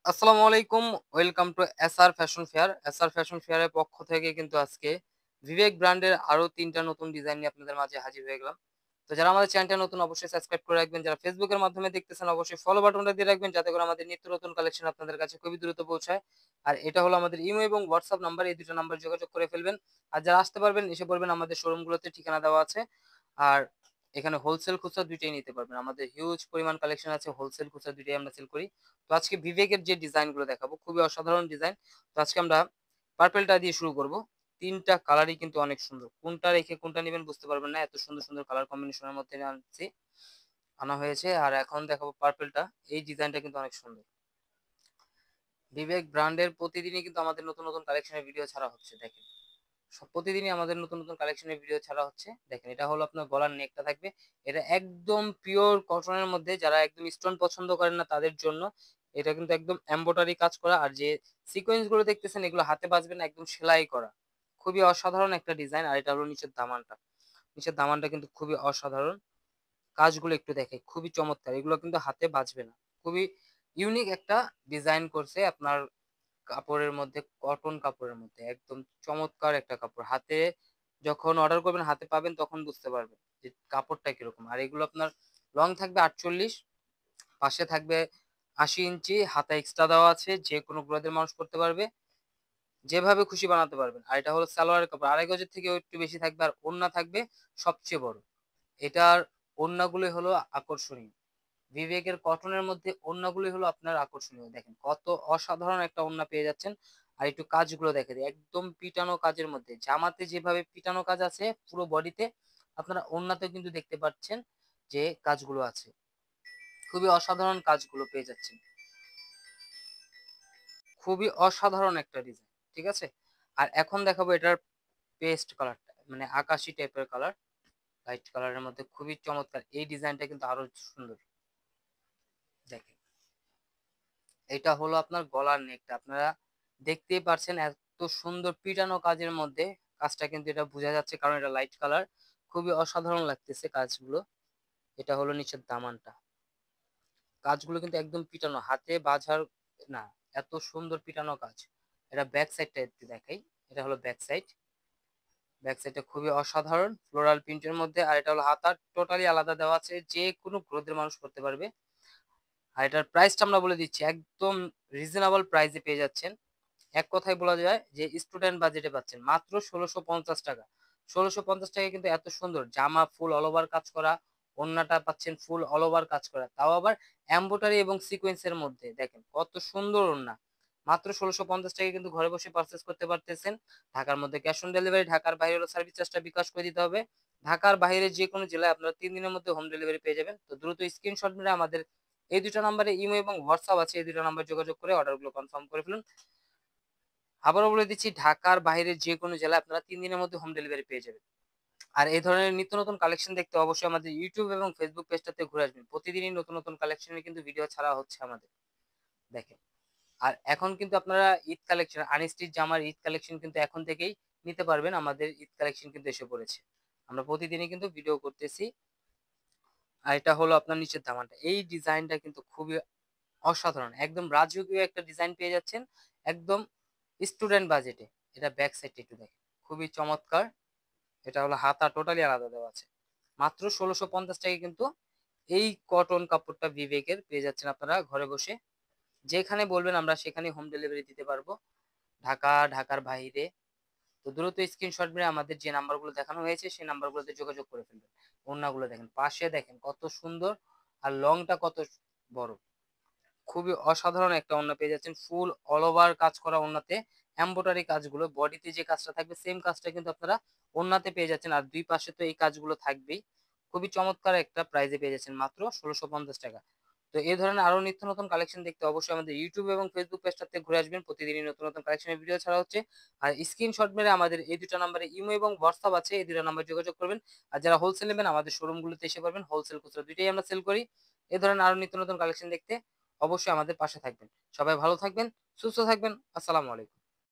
আসসালামু আলাইকুম। Welcome to SR fashion fair. SR fashion ফেয়ারের পক্ষ থেকে কিন্তু আজকে বিবেক ব্র্যান্ডের আরো ৩ টা নতুন ডিজাইন নিয়ে আপনাদের মাঝে হাজির হয়ে গেলাম। তো যারা আমাদের চ্যানেলটা নতুন অবশ্যই সাবস্ক্রাইব করে রাখবেন। যারা ফেসবুকের মাধ্যমে দেখতেছেন অবশ্যই ফলো বাটনটা দিয়ে রাখবেন যাতে করে আমাদের নিত্য নতুন কালেকশন আপনাদের কাছে খুবই দ্রুত পৌঁছায়। আর এটা হলো আমাদের ইমো এবং হোয়াটসঅ্যাপ নাম্বার, এই ২ টা নাম্বার যোগাযোগ করে ফেলবেন। আর যারা আসতে পারবেন এসে পড়বেন, আমাদের শোরুমগুলোতে ঠিকানা দেওয়া আছে। আর এখানে হোলসেল খুচরা ২ টাই নিতে পারবেন। আমাদের হিউজ পরিমাণ কালেকশন আছে, হোলসেল খুচরা ২ টাই আমরা সেল করি। তো আজকে বিবেকের যে ডিজাইন গুলো দেখাবো খুবই অসাধারণ ডিজাইন। তো আজকে আমরা পার্পেলটা দিয়ে শুরু করব। ৩ টা কালারই কিন্তু অনেক সুন্দর। কোনটা রেখে কোনটা নিবেন বুঝতে পারবেন না। এত সুন্দর সুন্দর কালার কম্বিনেশনের মধ্যে আনা হয়েছে। আর এখন দেখাবো পার্পেলটা। এই ডিজাইনটা কিন্তু অনেক সুন্দর। বিবেক ব্র্যান্ডের প্রতিদিনই কিন্তু আমাদের নতুন নতুন কালেকশনের ভিডিও ছাড়া হচ্ছে, দেখেন। প্রতিদিনই আমাদের নতুন নতুন কালেকশনের ভিডিও ছাড়া হচ্ছে। দেখেন, এটা হলো আপনার গলার নেকটা থাকবে। এটা একদম পিওর কটনের মধ্যে, যারা একদম স্টোন পছন্দ করেন না তাদের জন্য। এটা কিন্তু একদম এমব্রয়ডারি কাজ করা, আর যে সিকোয়েন্স গুলো দেখতেছেন এগুলো হাতে বাজবে না, একদম সেলাই করা। খুবই অসাধারণ একটা ডিজাইন। আর এটা হলো নিচের দামানটা। নিচের দামানটা কিন্তু খুবই অসাধারণ। কাজগুলো একটু দেখে খুবই চমৎকার, এগুলো কিন্তু হাতে বাজবে না। খুবই ইউনিক একটা ডিজাইন করছে আপনার কাপড়ের মধ্যে, কটন কাপড়ের মধ্যে একদম চমৎকার একটা কাপড়। হাতে যখন অর্ডার করবেন হাতে পাবেন তখন বুঝতে পারবেন যে কাপড়টা কিরকম। আর এগুলো আপনার লং থাকবে 48, পাশে থাকবে 80 ইঞ্চি, হাতা এক্সট্রা দেওয়া আছে, যে কোনো গ্রোদের মানুষ করতে পারবে, যেভাবে খুশি বানাতে পারবেন। আর এটা হলো সালোয়ারের কাপড়, আড়াই গজের থেকে একটু বেশি থাকবে। আর ওড়না থাকবে সবচেয়ে বড়। এটার ওড়নাগুলো হলো আকর্ষণীয়। বিবেকের কটনের মধ্যে ওড়নাগুলি হলো আপনার আকর্ষণীয়। দেখেন কত অসাধারণ একটা ওড়না পেয়ে যাচ্ছেন। আর একটু কাজগুলো দেখে দিই, একদম পিটানো কাজের মধ্যে। জামাতে যেভাবে পিটানো কাজ আছে পুরো বডিতে, আপনারা ওড়নাতেও কিন্তু দেখতে পাচ্ছেন যে কাজগুলো আছে। খুবই অসাধারণ কাজগুলো পেয়ে যাচ্ছেন। খুবই অসাধারণ একটা ডিজাইন, ঠিক আছে। আর এখন দেখাবো এটার পেস্ট কালারটা, মানে আকাশি টাইপের কালার, লাইট কালারের মধ্যে খুবই চমৎকার। এই ডিজাইনটা কিন্তু আরো সুন্দর। দেখেন, এটা হলো আপনার গলার নেকটা। আপনারা দেখতেই পারছেন এত সুন্দর পিটানো কাজের মধ্যে। কাজটা কিন্তু এটা বোঝা যাচ্ছে কারণ এটা লাইট কালার। খুবই অসাধারণ লাগতেছে কাজগুলো। এটা হলো নিচের দামানটা। কাজগুলো কিন্তু একদম পিটানো, হাতে বাঁধার না, এত সুন্দর পিটানো কাজ। এটা ব্যাক সাইডটা একটু দেখাই। এটা হলো ব্যাক সাইড। ব্যাক সাইডটা খুবই অসাধারণ ফ্লোরাল প্রিন্টের মধ্যে। আর এটা হলো হাতা, টোটালি আলাদা দেওয়া আছে, যে কোনো গ্রোথের মানুষ করতে পারবে। আর এটার প্রাইসটা আমরা বলে দিচ্ছি, একদম রিজনেবল প্রাইসে পেয়ে যাচ্ছেন। এক কথায় বলা যায় যে স্টুডেন্ট বাজেটে পাচ্ছেন মাত্র ১৬৫০ টাকা। ১৬৫০ টাকায় কিন্তু এত সুন্দর জামা ফুল অল ওভার কাজ করা, ওড়নাটা পাচ্ছেন ফুল অল ওভার কাজ করা, তাও আবার এমব্রয়ডারি এবং সিকোয়েন্সের মধ্যে। দেখেন কত সুন্দর ওড়না। মাত্র ১৬৫০ টাকায় কিন্তু ঘরে বসে পারচেস করতে পারতেছেন। ঢাকার মধ্যে ক্যাশ অন ডেলিভারি, ঢাকার বাইরে হলো সার্ভিস চার্জটা বিকাশ করে দিতে হবে। ঢাকার বাইরে যে কোনো জেলায় আপনারা ৩ দিনের মধ্যে হোম ডেলিভারি পেয়ে যাবেন। তো দ্রুত স্ক্রিনশট মেরে আমাদের এই ২টা নাম্বারে ইমো এবং হোয়াটসঅ্যাপ আছে, এই ২টা নাম্বার যোগাযোগ করে অর্ডারগুলো কনফার্ম করে ফেলুন। আবারও বলে দিচ্ছি, ঢাকার বাইরের যে কোনো জেলায় আপনারা ৩ দিনের মধ্যে হোম ডেলিভারি পেয়ে যাবেন। আর এই ধরনের নিত্য নতুন কালেকশন দেখতে অবশ্যই আমাদের ইউটিউব এবং ফেসবুক পেজটাতে ঘুরে আসবেন। প্রতিদিনই নতুন নতুন কালেকশনের কিন্তু ভিডিও ছাড়া হচ্ছে আমাদের, দেখেন। আর এখন কিন্তু আপনারা ঈদ কালেকশন, আনস্টিচ জামার ঈদ কালেকশন কিন্তু এখন থেকেই নিতে পারবেন। আমাদের ঈদ কালেকশন কিন্তু এসে পড়েছে। আমরা প্রতিদিনই কিন্তু ভিডিও করতেছি। আর এটা হলো আপনার নিচের দামানটা। এই ডিজাইনটা কিন্তু খুবই অসাধারণ, একদম রাজকীয় একটা ডিজাইন পেয়ে যাচ্ছেন, একদম স্টুডেন্ট বাজেটে। এটা ব্যাক সাইড একটু দেখেন, খুবই চমৎকার। এটা হলো হাতা টোটালি আলাদা দেওয়া আছে। মাত্র ১৬৫০ টাকায় কিন্তু এই কটন কাপড়টা বিবেকের পেয়ে যাচ্ছেন আপনারা ঘরে বসে। যেখানে বলবেন আমরা সেখানে হোম ডেলিভারি দিতে পারবো, ঢাকা, ঢাকার বাইরে। তো দ্রুত স্ক্রিনশট মেরে আমাদের যে নাম্বারগুলো দেখানো হয়েছে সেই নাম্বারগুলোতে যোগাযোগ করে ফেলবেন। ওড়নাগুলো দেখেন, পাশে দেখেন কত সুন্দর, আর লংটা কত বড়। খুবই অসাধারণ একটা ওড়না পেয়ে যাচ্ছেন, ফুল অল ওভার কাজ করা ওড়নাতে। এমব্রয়ডারি কাজগুলো, বডিতে যে কাজটা থাকবে সেম কাজটা কিন্তু আপনারা ওড়নাতে পেয়ে যাচ্ছেন। আর দুই পাশে তো এই কাজগুলো থাকবেই। খুবই চমৎকার একটা প্রাইজে পেয়ে যাচ্ছেন মাত্র ১৬৫০ টাকা। তো এই ধরনের আরো নিত্য নতুন কালেকশন দেখতে অবশ্যই আমাদের ইউটিউব এবং ফেসবুক পেজটাতে ঘুরে আসবেন। প্রতিদিনই নতুন নতুন কালেকশনের ভিডিও ছাড়া হচ্ছে। আর স্ক্রিনশট মেরে আমাদের এই ২টা নাম্বারে ইমো এবং হোয়াটসঅ্যাপ আছে, এই ২টা নাম্বার যোগাযোগ করবেন। আর যারা হোলসেল নেবেন আমাদের শোরুমগুলোতে এসে পারবেন। হোলসেল খুচরা ২টাই আমরা সেল করি। এই ধরনের আরো নিত্য নতুন কালেকশন দেখতে অবশ্যই আমাদের পাশে থাকবেন। সবাই ভালো থাকবেন, সুস্থ থাকবেন। আসসালামু আলাইকুম।